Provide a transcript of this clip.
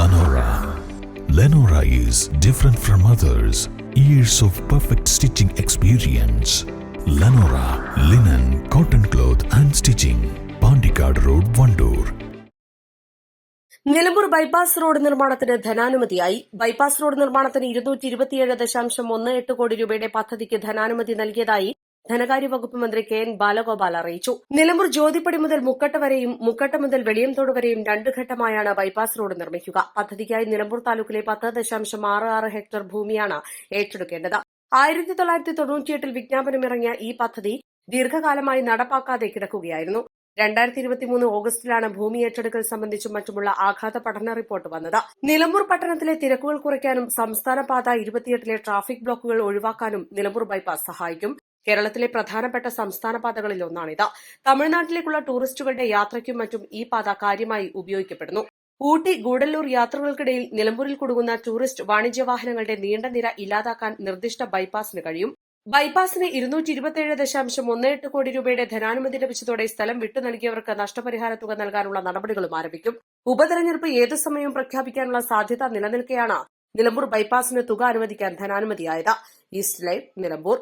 Lenora. Lenora is different from others. Years of perfect stitching experience. Lenora linen, cotton cloth and stitching. Pandikad Road, Vandoor. Nilambur bypass road നിർമ്മാണത്തിന് ധനാനുമതിയായി. Bypass road നിർമ്മാണത്തിന് 227.18 കോടി രൂപയുടെ പദ്ധതിക്ക് ധനാനുമതി നൽകിയതായി ധനകാര്യ വകുപ്പ് മന്ത്രി കെ എൻ ബാലഗോപാൽ അറിയിച്ചു. നിലമ്പൂർ ജ്യോതിപ്പടി മുതൽ മുക്കട്ട വരെയും മുക്കട്ട മുതൽ വെളിയംതോട് വരെയും 2 ഘട്ടമായാണ് ബൈപ്പാസ് റോഡ് നിർമ്മിക്കുക. പദ്ധതിക്കായി നിലമ്പൂർ താലൂക്കിലെ 10.66 ഹെക്ടർ ഭൂമിയാണ് ഏറ്റെടുക്കേണ്ടത്. 1998 വിജ്ഞാപനമിറങ്ങിയ ഈ പദ്ധതി ദീർഘകാലമായി നടപ്പാക്കാതെ കിടക്കുകയായിരുന്നു. 2023 ഓഗസ്റ്റിലാണ് ഭൂമി ഏറ്റെടുക്കൽ സംബന്ധിച്ചും മറ്റുമുള്ള ആഘാത പഠന റിപ്പോർട്ട് വന്നത്. നിലമ്പൂർ പട്ടണത്തിലെ തിരക്കുകൾ കുറയ്ക്കാനും സംസ്ഥാന പാത 28 ട്രാഫിക് ബ്ലോക്കുകൾ ഒഴിവാക്കാനും നിലമ്പൂർ ബൈപ്പാസ് സഹായിക്കും. കേരളത്തിലെ പ്രധാനപ്പെട്ട സംസ്ഥാന പാതകളിൽ ഒന്നാണിത്. തമിഴ്നാട്ടിലേക്കുള്ള ടൂറിസ്റ്റുകളുടെ യാത്രയ്ക്കും മറ്റും ഈ പാത കാര്യമായി ഉപയോഗിക്കപ്പെടുന്നു. ഊട്ടി ഗൂഡല്ലൂർ യാത്രകൾക്കിടയിൽ നിലമ്പൂരിൽ കുടുങ്ങുന്ന ടൂറിസ്റ്റ് വാണിജ്യ വാഹനങ്ങളുടെ നീണ്ട നിര ഇല്ലാതാക്കാൻ നിർദ്ദിഷ്ട ബൈപ്പാസിന് കഴിയും. ബൈപ്പാസിന് 227.18 കോടി രൂപയുടെ ധനാനുമതി ലഭിച്ചതോടെ സ്ഥലം വിട്ടു നൽകിയവർക്ക് നഷ്ടപരിഹാര തുക നൽകാനുള്ള നടപടികളും ആരംഭിക്കും. ഉപതെരഞ്ഞെടുപ്പ് ഏതു സമയവും പ്രഖ്യാപിക്കാനുള്ള സാധ്യത നിലനിൽക്കെയാണ് നിലമ്പൂർ ബൈപ്പാസിന് തുക അനുവദിക്കാൻ ധനാനുമതിയായത്. East live, Nilambur.